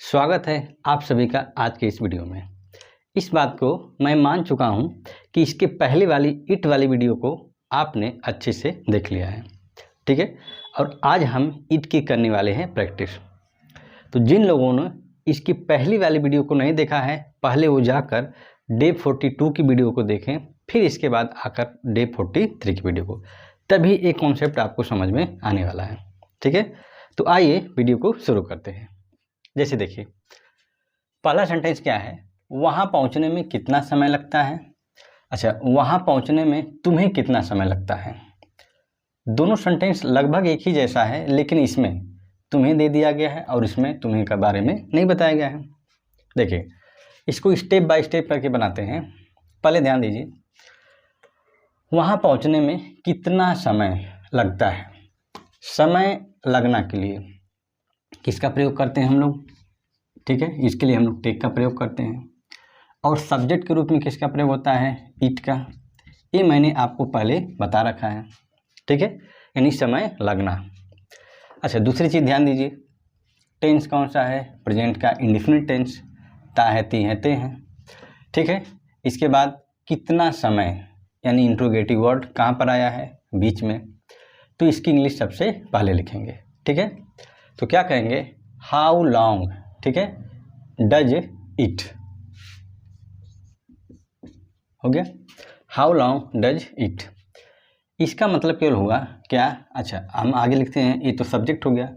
स्वागत है आप सभी का आज के इस वीडियो में। इस बात को मैं मान चुका हूं कि इसके पहले वाली इट वाली वीडियो को आपने अच्छे से देख लिया है, ठीक है। और आज हम इट की करने वाले हैं प्रैक्टिस। तो जिन लोगों ने इसकी पहली वाली वीडियो को नहीं देखा है, पहले वो जाकर डे 42 की वीडियो को देखें, फिर इसके बाद आकर डे 43 की वीडियो को, तभी एक कॉन्सेप्ट आपको समझ में आने वाला है, ठीक है। तो आइए वीडियो को शुरू करते हैं। जैसे देखिए, पहला सेंटेंस क्या है, वहाँ पहुँचने में कितना समय लगता है। अच्छा, वहाँ पहुँचने में तुम्हें कितना समय लगता है। दोनों सेंटेंस लगभग एक ही जैसा है, लेकिन इसमें तुम्हें दे दिया गया है और इसमें तुम्हें के बारे में नहीं बताया गया है। देखिए, इसको स्टेप बाय स्टेप करके बनाते हैं। पहले ध्यान दीजिए, वहाँ पहुँचने में कितना समय लगता है। समय लगना के लिए किसका प्रयोग करते हैं हम लोग, ठीक है। इसके लिए हम लोग टेक का प्रयोग करते हैं। और सब्जेक्ट के रूप में किसका प्रयोग होता है, इट का। ये मैंने आपको पहले बता रखा है, ठीक है, यानी समय लगना। अच्छा, दूसरी चीज़ ध्यान दीजिए, टेंस कौन सा है, प्रेजेंट का इंडेफिनिट टेंस, ता है, ती है, ते हैं, ठीक है। इसके बाद कितना समय यानी इंट्रोगेटिव वर्ड कहाँ पर आया है, बीच में, तो इसकी इंग्लिश सबसे पहले लिखेंगे, ठीक है। तो क्या कहेंगे, हाउ लॉन्ग, ठीक है, डज इट, हो गया, हाउ लॉन्ग डज इट। इसका मतलब केवल होगा क्या, अच्छा हम आगे लिखते हैं, ये तो सब्जेक्ट हो गया।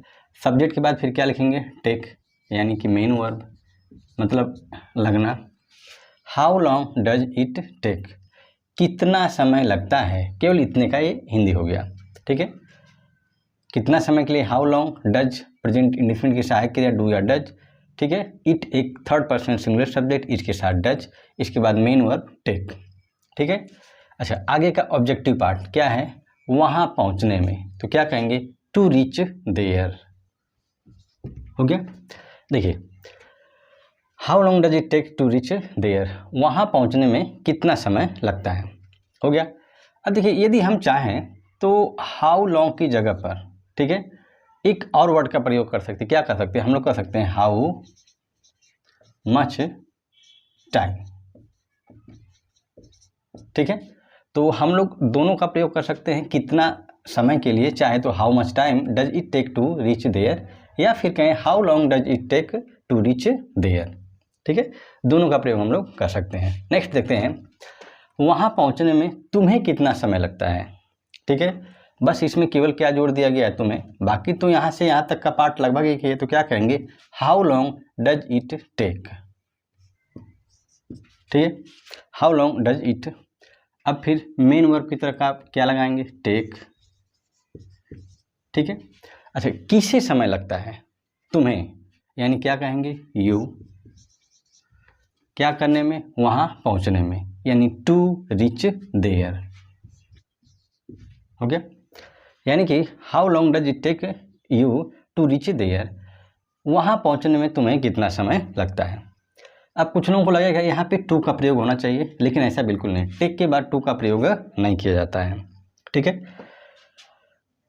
सब्जेक्ट के बाद फिर क्या लिखेंगे, टेक, यानी कि मेन वर्ब, मतलब लगना। How long does it take, कितना समय लगता है, केवल इतने का ये हिंदी हो गया, ठीक है। कितना समय के लिए how long, does present indefinite की सहायक क्रिया डू या डज, ठीक है। इट एक थर्ड पर्सन सिंगुलर सब्जेक्ट, इसके साथ डज, इसके बाद मेन वर्ब टेक, ठीक है। अच्छा, आगे का ऑब्जेक्टिव पार्ट क्या है, वहाँ पहुँचने में, तो क्या कहेंगे, टू रीच देयर, हो गया। देखिए, how long does it take to reach there, वहाँ पहुँचने में कितना समय लगता है, हो गया। अब देखिए, यदि हम चाहें तो हाउ लॉन्ग की जगह पर, ठीक है, एक और वर्ड का प्रयोग कर सकते हैं। क्या कर सकते हैं हम लोग, कर सकते हैं हाउ मच टाइम, ठीक है। तो हम लोग दोनों का प्रयोग कर सकते हैं, कितना समय के लिए, चाहे तो how much time does it take to reach there, या फिर कहें how long does it take to reach there, ठीक है। दोनों का प्रयोग हम लोग कर सकते हैं। नेक्स्ट देखते हैं, वहाँ पहुँचने में तुम्हें कितना समय लगता है, ठीक है। बस इसमें केवल क्या जोड़ दिया गया है, तुम्हें, बाकी तो यहाँ से यहाँ तक का पार्ट लगभग एक ही है। तो क्या कहेंगे, how long does it take, ठीक है, हाउ लॉन्ग डज इट। अब फिर मेन वर्ब की तरह का क्या लगाएंगे, टेक, ठीक है। अच्छा, किसे समय लगता है, तुम्हें, यानी क्या कहेंगे, यू, क्या करने में, वहाँ पहुँचने में, यानी टू रीच देयर, हो गया। यानी कि how long does it take you to reach there, वहाँ पहुँचने में तुम्हें कितना समय लगता है। अब कुछ लोगों को लगेगा यहाँ पे टू का प्रयोग होना चाहिए, लेकिन ऐसा बिल्कुल नहीं, टेक के बाद टू का प्रयोग नहीं किया जाता है, ठीक है।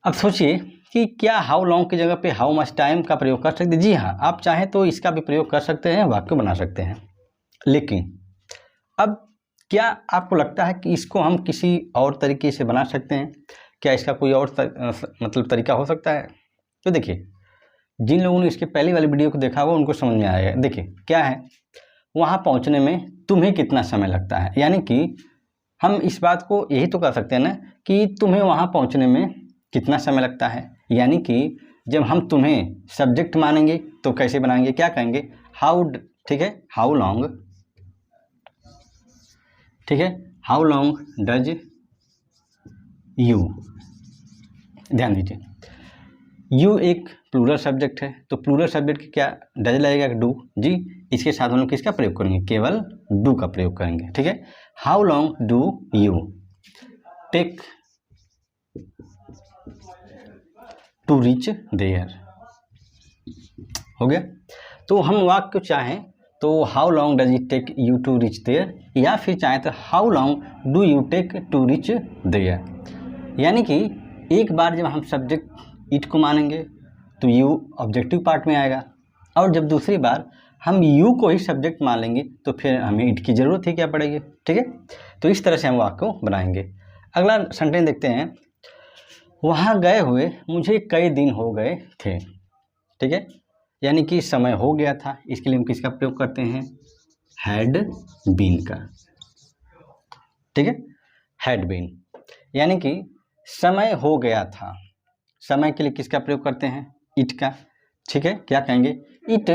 अब सोचिए कि क्या हाउ लॉन्ग की जगह पे हाउ मच टाइम का प्रयोग कर सकते हैं। जी हाँ, आप चाहें तो इसका भी प्रयोग कर सकते हैं, वाक्य बना सकते हैं। लेकिन अब क्या आपको लगता है कि इसको हम किसी और तरीके से बना सकते हैं, क्या इसका कोई और मतलब तरीका हो सकता है। तो देखिए, जिन लोगों ने इसके पहले वाली वीडियो को देखा होगा उनको समझ में आएगा। देखिए क्या है, वहाँ पहुँचने में तुम्हें कितना समय लगता है, यानी कि हम इस बात को यही तो कर सकते हैं ना कि तुम्हें वहाँ पहुँचने में कितना समय लगता है, यानी कि जब हम तुम्हें सब्जेक्ट मानेंगे तो कैसे बनाएंगे, क्या कहेंगे, हाउ, ठीक है, हाउ लॉन्ग, ठीक है, हाउ लॉन्ग डज यू। ध्यान दीजिए, यू एक प्लूरल सब्जेक्ट है, तो प्लूरल सब्जेक्ट की क्या डज लगेगा, डू, जी। इसके साथ हम लोग किसका प्रयोग करेंगे, केवल डू का प्रयोग करेंगे, ठीक है। How long do you take to reach there, हो गया। तो हम वाक्य चाहें तो how long does it take you to reach there, या फिर चाहें तो how long do you take to reach there. यानी कि एक बार जब हम सब्जेक्ट इट को मानेंगे तो यू ऑब्जेक्टिव पार्ट में आएगा, और जब दूसरी बार हम यू को ही सब्जेक्ट मान लेंगे तो फिर हमें इट की ज़रूरत ही क्या पड़ेगी। ठीक है, तो इस तरह से हम वाक्य को बनाएंगे। अगला सेंटेंस देखते हैं, वहाँ गए हुए मुझे कई दिन हो गए थे। ठीक है, यानी कि समय हो गया था, इसके लिए हम किसका प्रयोग करते हैं, हैड बीन का। ठीक है, हैड बीन यानी कि समय हो गया था, समय के लिए किसका प्रयोग करते हैं, इट का। ठीक है, क्या कहेंगे, it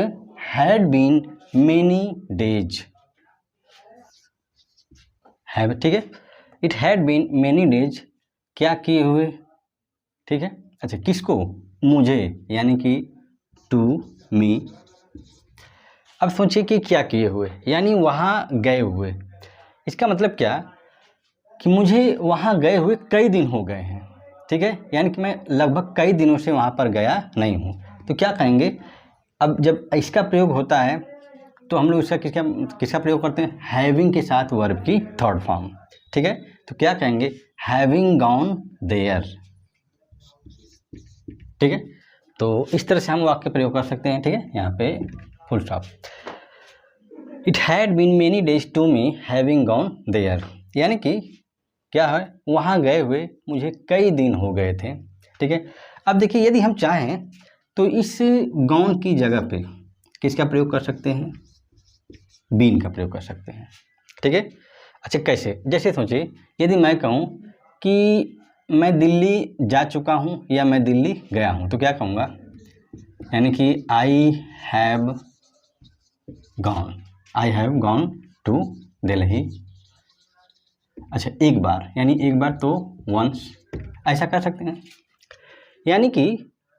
had been many days. है, ठीक है, it had been many days, क्या किए हुए। ठीक है, अच्छा किसको, मुझे, यानी कि टू मी। अब सोचिए कि क्या किए हुए, यानी वहाँ गए हुए, इसका मतलब क्या कि मुझे वहाँ गए हुए कई दिन हो गए हैं। ठीक है, यानी कि मैं लगभग कई दिनों से वहाँ पर गया नहीं हूँ। तो क्या कहेंगे, अब जब इसका प्रयोग होता है तो हम लोग इसका किसका प्रयोग करते हैं, हैविंग के साथ वर्ब की थर्ड फॉर्म। ठीक है, तो क्या कहेंगे, हैविंग गॉन देयर। ठीक है, तो इस तरह से हम वाक्य प्रयोग कर सकते हैं। ठीक है, यहाँ पे full stop. It had been many days to me having gone there, यानी कि क्या है, वहाँ गए हुए मुझे कई दिन हो गए थे। ठीक है, अब देखिए यदि हम चाहें तो इस गॉन की जगह पे किसका प्रयोग कर सकते हैं, बीन का प्रयोग कर सकते हैं। ठीक है, अच्छा कैसे, जैसे सोचिए यदि मैं कहूँ कि मैं दिल्ली जा चुका हूँ या मैं दिल्ली गया हूँ, तो क्या कहूँगा, यानी कि I have gone to Delhi. अच्छा एक बार, यानी एक बार तो वंस, ऐसा कर सकते हैं। यानी कि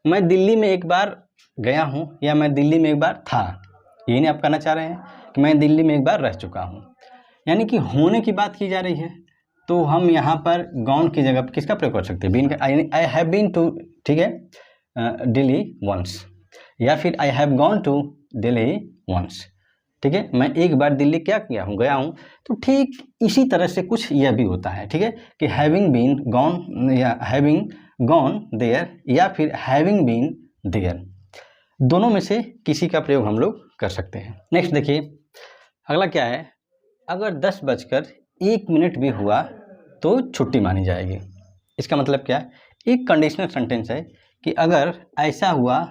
मैं दिल्ली में एक बार गया हूँ या मैं दिल्ली में एक बार था, यही नहीं आप कहना चाह रहे हैं कि मैं दिल्ली में एक बार रह चुका हूँ, यानी कि होने की बात की जा रही है। तो हम यहाँ पर गॉन की जगह किसका प्रयोग कर सकते हैं, बीन का, यानी आई हैव बीन टू, ठीक है, दिल्ली वंस, या फिर I have gone to Delhi once. ठीक है, मैं एक बार दिल्ली क्या किया हूँ, गया हूँ। तो ठीक इसी तरह से कुछ यह भी होता है। ठीक है, कि हैविंग बीन गॉन या हैविंग गॉन देयर या फिर हैविंग बीन देयर, दोनों में से किसी का प्रयोग हम लोग कर सकते हैं। नेक्स्ट देखिए, अगला क्या है, अगर 10:01 भी हुआ तो छुट्टी मानी जाएगी। इसका मतलब क्या है, एक कंडीशनल सेंटेंस है कि अगर ऐसा हुआ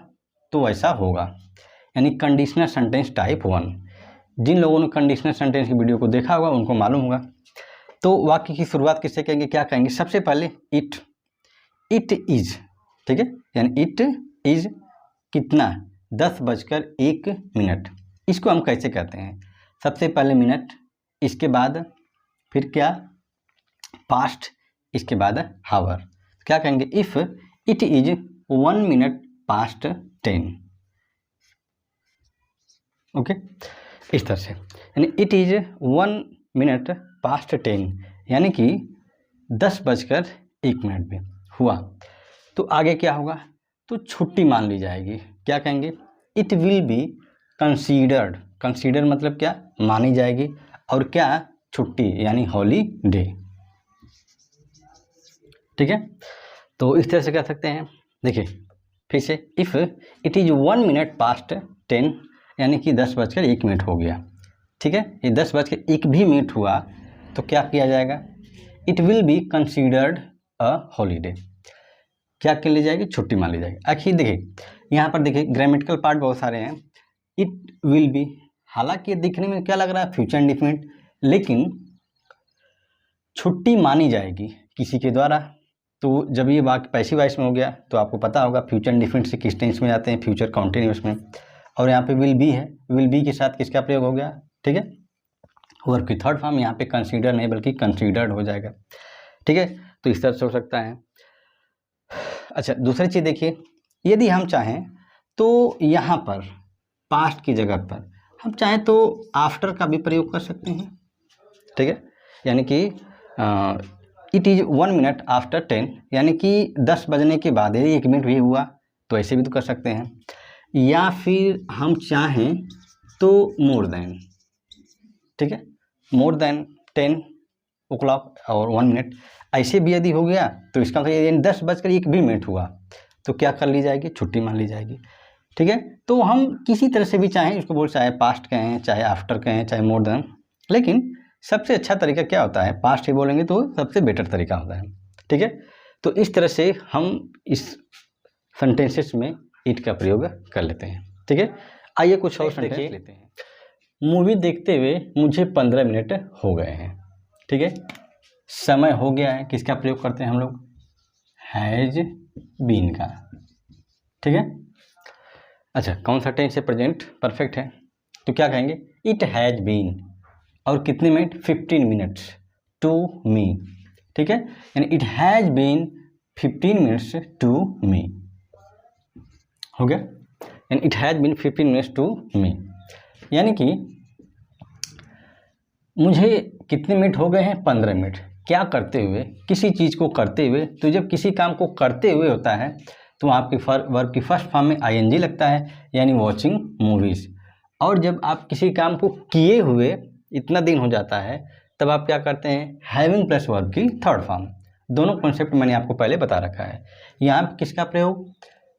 तो ऐसा होगा, यानी कंडीशनल सेंटेंस टाइप 1। जिन लोगों ने कंडीशनल सेंटेंस की वीडियो को देखा होगा उनको मालूम होगा। तो वाक्य की शुरुआत किससे कहेंगे, क्या कहेंगे, सबसे पहले इट इज़। ठीक है, यानी इट इज़ कितना, 10:01। इसको हम कैसे कहते हैं, सबसे पहले मिनट, इसके बाद फिर क्या, पास्ट, इसके बाद हावर। क्या कहेंगे, if it is 1 minute past 10। Okay, इस तरह से, यानी इट इज 1 minute past 10, यानी कि 10:01 में हुआ। तो आगे क्या होगा, तो छुट्टी मान ली जाएगी। क्या कहेंगे, it will be considered. Consider मतलब क्या, मानी जाएगी, और क्या, छुट्टी, यानी हॉलीडे। ठीक है, तो इस तरह से कह सकते हैं। देखिए फिर से, if it is 1 minute past 10, यानी कि 10:01 हो गया। ठीक है, ये 10:01 हुआ तो क्या किया जाएगा, it will be considered a holiday. क्या कर ली जाएगी, छुट्टी मान ली जाएगी। आखिर देखिए यहाँ पर देखिए ग्रामेटिकल पार्ट बहुत सारे हैं। इट विल बी, हालांकि दिखने में क्या लग रहा है, फ्यूचर इंडेफिनिट, लेकिन छुट्टी मानी जाएगी किसी के द्वारा। तो जब ये वाक्य पैसिव वॉइस में हो गया तो आपको पता होगा फ्यूचर इंडेफिनिट से किस टेंस में आते हैं, फ्यूचर कॉन्टिन्यूअस में। और यहाँ पे विल बी है, विल बी के साथ किसका प्रयोग हो गया, ठीक है, वर्ब की थर्ड फॉर्म, यहाँ पे कंसीडर नहीं बल्कि कंसीडर्ड हो जाएगा। ठीक है, तो इस तरह से हो सकता है। अच्छा दूसरी चीज़ देखिए, यदि हम चाहें तो यहाँ पर पास्ट की जगह पर हम चाहें तो आफ्टर का भी प्रयोग कर सकते हैं। ठीक है, यानी कि इट इज़ 1 minute after 10, यानी कि 10 बजने के बाद यदि 1 मिनट भी हुआ तो ऐसे भी तो कर सकते हैं। या फिर हम चाहें तो मोर देन, ठीक है, मोर देन 10 o'clock और 1 minute, ऐसे भी यदि हो गया तो इसका मतलब 10:01 हुआ तो क्या कर ली जाएगी, छुट्टी मान ली जाएगी। ठीक है। तो हम किसी तरह से भी चाहें उसको बोल, चाहे पास्ट कहें, चाहे आफ्टर कहें, चाहे मोर देन, लेकिन सबसे अच्छा तरीका क्या होता है, पास्ट ही बोलेंगे तो सबसे बेटर तरीका होता है। ठीक है, तो इस तरह से हम इस सेंटेंसेस में इट का प्रयोग कर लेते हैं। ठीक है, आइए कुछ और सेंटेंस लेते हैं। मूवी देखते हुए मुझे 15 मिनट हो गए हैं। ठीक है, समय हो गया है, किसका प्रयोग करते हैं हम लोग, हैज बीन का। ठीक है, अच्छा कौन सा टेंस है, प्रेजेंट परफेक्ट है, तो क्या कहेंगे, इट हैज बीन, और कितने मिनट, 15 मिनट्स टू मी। ठीक है, यानी it has been 15 minutes to me, हो गया, यानी it has been 15 minutes to me, यानी कि मुझे कितने मिनट हो गए हैं, 15 मिनट। क्या करते हुए, किसी चीज़ को करते हुए, तो जब किसी काम को करते हुए होता है तो आपके वर्ब की फर्स्ट फॉर्म में आईएनजी लगता है, यानी वॉचिंग मूवीज़। और जब आप किसी काम को किए हुए इतना दिन हो जाता है तब आप क्या करते हैं, हैविंग प्लस वर्ब की थर्ड फॉर्म। दोनों कॉन्सेप्ट मैंने आपको पहले बता रखा है। यहाँ पर किसका प्रयोग,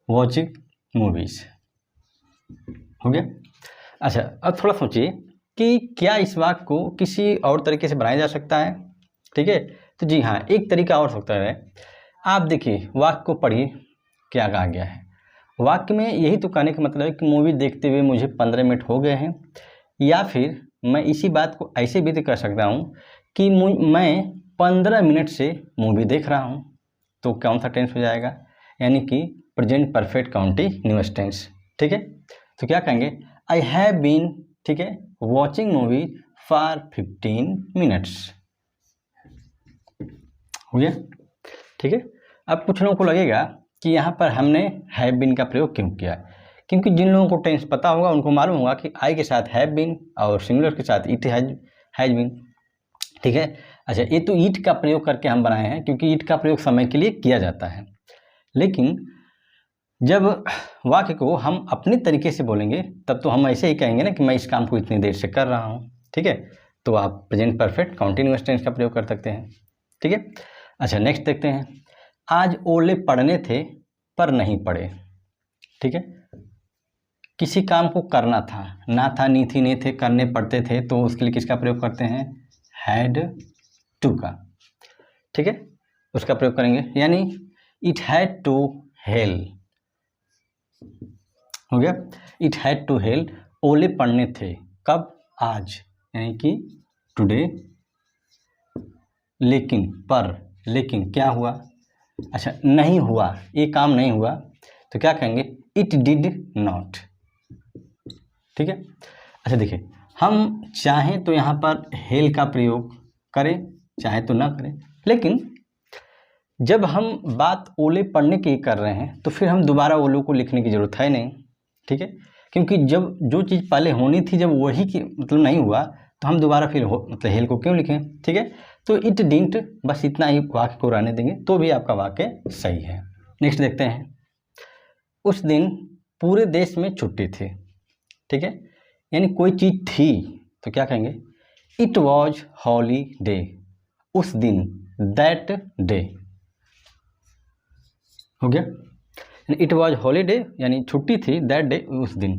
वॉचिंग मूवीज़, हो गया। अच्छा अब थोड़ा सोचिए कि क्या इस वाक्य को किसी और तरीके से बनाया जा सकता है। ठीक है, तो जी हाँ, एक तरीका और सकता है। आप देखिए वाक्य को पढ़िए, क्या कहा गया है। वाक्य में यही तो कहने का मतलब है कि मूवी देखते हुए मुझे 15 मिनट हो गए हैं, या फिर मैं इसी बात को ऐसे भी तो कर सकता हूँ कि मैं 15 मिनट से मूवी देख रहा हूँ, तो कौन सा टेंस हो जाएगा, यानी कि प्रेजेंट परफेक्ट कंटीन्यूअस टेंस। ठीक है, तो क्या कहेंगे, आई हैव बीन, ठीक है, वॉचिंग मूवी फॉर 15 मिनट्स, हो गया। ठीक है, अब कुछ लोगों को लगेगा कि यहाँ पर हमने हैव बीन का प्रयोग क्यों किया, क्योंकि जिन लोगों को टेंस पता होगा उनको मालूम होगा कि आई के साथ हैव बीन और सिंगुलर के साथ इट हैज बीन। ठीक है, अच्छा ये तो ईट का प्रयोग करके हम बनाए हैं, क्योंकि ईट का प्रयोग समय के लिए किया जाता है, लेकिन जब वाक्य को हम अपने तरीके से बोलेंगे तब तो हम ऐसे ही कहेंगे ना कि मैं इस काम को इतनी देर से कर रहा हूँ। ठीक है, तो आप प्रेजेंट परफेक्ट कंटीन्यूअस टेंस का प्रयोग कर सकते हैं। ठीक है, अच्छा नेक्स्ट देखते हैं, आज ओले पढ़ने थे पर नहीं पढ़े। ठीक है, किसी काम को करना था, ना था, नी थी, ने थे, करने पड़ते थे, तो उसके लिए किसका प्रयोग करते हैं, हैड टू का। ठीक है, उसका प्रयोग करेंगे, यानी इट हैड टू हेल, हो गया, इट हैड टू हेल, ओले पढ़ने थे, कब, आज, यानी कि टुडे, लेकिन पर, लेकिन क्या हुआ, अच्छा नहीं हुआ, ये काम नहीं हुआ, तो क्या कहेंगे, इट डिड नॉट। ठीक है, अच्छा देखिए, हम चाहें तो यहाँ पर हेल का प्रयोग करें, चाहे तो ना करें, लेकिन जब हम बात ओले पढ़ने की कर रहे हैं तो फिर हम दोबारा ओलों को लिखने की ज़रूरत है नहीं। ठीक है, क्योंकि जब जो चीज़ पहले होनी थी जब वही की मतलब नहीं हुआ तो हम दोबारा फिर मतलब हेल को क्यों लिखें। ठीक है, तो इट डिंट, बस इतना ही वाक्य को रहने देंगे तो भी आपका वाक्य सही है। नेक्स्ट देखते हैं, उस दिन पूरे देश में छुट्टी थी। ठीक है, यानी कोई चीज़ थी तो क्या कहेंगे, इट वॉज हॉलीडे, उस दिन, दैट डे, हो गया, इट वॉज हॉलीडे यानी छुट्टी थी, दैट डे उस दिन,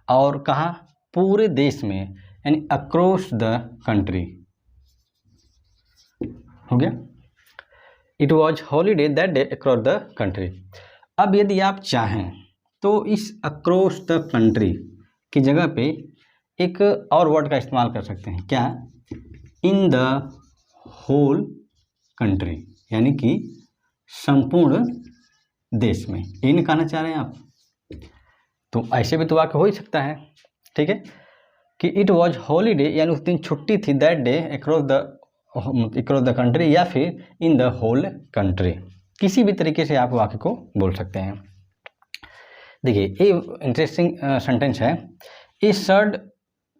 और कहाँ, पूरे देश में, यानी अक्रॉस द कंट्री, हो गया, it was holiday that day across the country. अब यदि आप चाहें तो इस अक्रॉस द कंट्री की जगह पे एक और वर्ड का इस्तेमाल कर सकते हैं, क्या, इन द होल कंट्री, यानी कि संपूर्ण देश में, ये नहीं कहना चाह रहे हैं आप, तो ऐसे भी तो वाक्य हो ही सकता है। ठीक है, कि इट वॉज हॉलीडे यानी उस दिन छुट्टी थी, that day across the country, या फिर इन द होल कंट्री, किसी भी तरीके से आप वाक्य को बोल सकते हैं। देखिए ये इंटरेस्टिंग सेंटेंस है, ये शर्ट,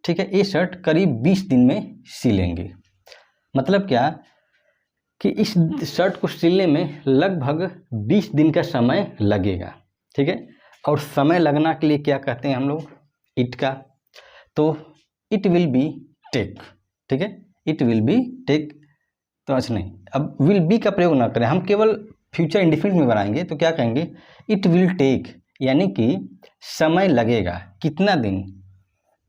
ठीक है, ये शर्ट करीब 20 दिन में सिलेंगे। मतलब क्या कि इस शर्ट को सिलने में लगभग 20 दिन का समय लगेगा। ठीक है, और समय लगना के लिए क्या कहते हैं हम लोग, इट का, तो इट विल बी टेक। ठीक है, इट विल बी टेक, तो अच्छा नहीं, अब विल बी का प्रयोग ना करें, हम केवल फ्यूचर इंडिफिनिट में बनाएंगे, तो क्या कहेंगे, इट विल टेक, यानी कि समय लगेगा कितना दिन,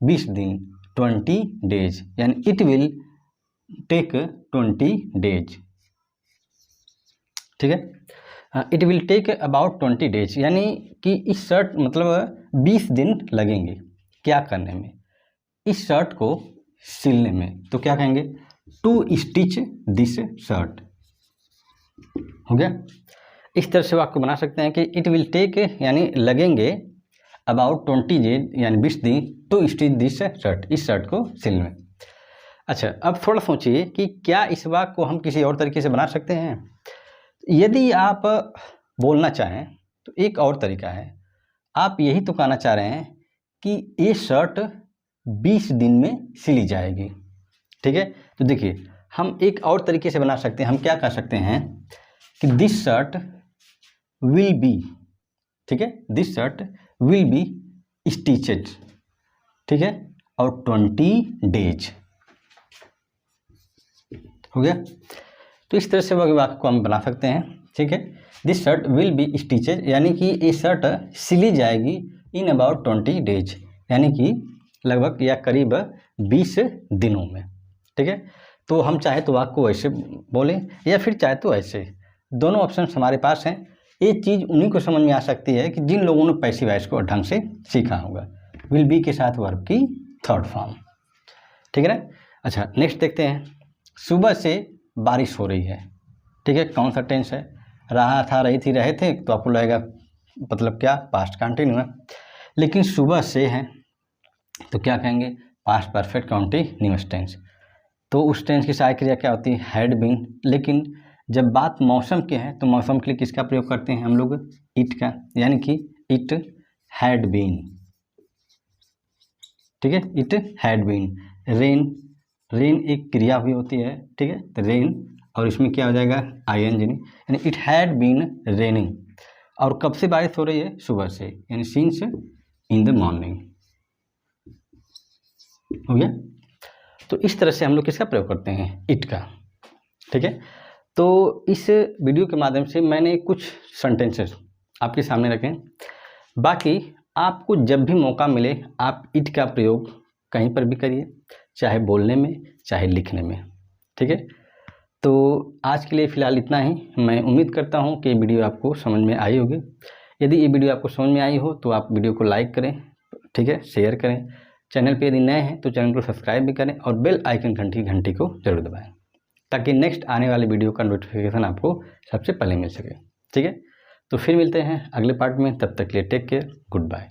20 दिन, 20 डेज, यानी इट विल टेक 20 डेज। ठीक है, it will take about 20 days, यानी कि इस शर्ट मतलब 20 दिन लगेंगे क्या करने में, इस शर्ट को सिलने में। तो क्या कहेंगे, टू स्टिच दिस शर्ट। हो गया। इस तरह से वाक्य बना सकते हैं कि इट विल टेक यानी लगेंगे अबाउट 20 डेज यानी 20 दिन टू स्टिच दिस शर्ट, इस शर्ट को सिलने में। अच्छा, अब थोड़ा सोचिए कि क्या इस वाक्य को हम किसी और तरीके से बना सकते हैं। यदि आप बोलना चाहें तो एक और तरीका है, आप यही तो कहना चाह रहे हैं कि ये शर्ट 20 दिन में सिली जाएगी। ठीक है, तो देखिए हम एक और तरीके से बना सकते हैं। हम क्या कह सकते हैं कि दिस शर्ट विल बी, ठीक है, दिस शर्ट विल बी स्टिचेड, ठीक है, और 20 डेज। हो गया। तो इस तरह से वाक्य को हम बना सकते हैं। ठीक है, दिस शर्ट विल बी स्टिचेड यानी कि ये शर्ट सिली जाएगी इन अबाउट 20 डेज, यानी कि लगभग या करीब 20 दिनों में। ठीक है, तो हम चाहे तो वाक्य को ऐसे बोलें या फिर चाहे तो ऐसे, दोनों ऑप्शन हमारे पास हैं। ये चीज़ उन्हीं को समझ में आ सकती है कि जिन लोगों ने पैसिव वॉइस को ढंग से सीखा होगा, विल बी के साथ वर्ब की थर्ड फॉर्म। ठीक है ना। अच्छा, नेक्स्ट देखते हैं। सुबह से बारिश हो रही है। ठीक है, कौन सा टेंस है, रहा था, रही थी, रहे थे, तो आपको लगेगा मतलब क्या, पास्ट कंटिन्यू है। लेकिन सुबह से है तो क्या कहेंगे, पास्ट परफेक्ट कंटिन्यूअस टेंस। तो उस टेंस की सहायक क्रिया क्या होती है, हैड बीन। लेकिन जब बात मौसम की है तो मौसम के लिए किसका प्रयोग करते हैं हम लोग, इट का, यानी कि इट हैड बीन। ठीक है, it had been. Rain, rain एक क्रिया भी होती है। ठीक है, तो रेन, और इसमें क्या हो जाएगा, आईएनजी, यानी इट हैड बीन रेनिंग। और कब से बारिश हो रही है, सुबह से, यानी सिंस इन द मॉर्निंग। हो गया। तो इस तरह से हम लोग किसका प्रयोग करते हैं, इट का। ठीक है, तो इस वीडियो के माध्यम से मैंने कुछ सेंटेंसेस आपके सामने रखे। बाकी आपको जब भी मौका मिले आप इट का प्रयोग कहीं पर भी करिए, चाहे बोलने में चाहे लिखने में। ठीक है, तो आज के लिए फ़िलहाल इतना ही। मैं उम्मीद करता हूँ कि वीडियो आपको समझ में आई होगी। यदि ये वीडियो आपको समझ में आई हो तो आप वीडियो को लाइक करें, ठीक है, शेयर करें। चैनल पे यदि नए हैं तो चैनल को सब्सक्राइब भी करें और बेल आइकन घंटी को जरूर दबाएं, ताकि नेक्स्ट आने वाले वीडियो का नोटिफिकेशन आपको सबसे पहले मिल सके। ठीक है, तो फिर मिलते हैं अगले पार्ट में, तब तक के लिए टेक केयर, गुड बाय।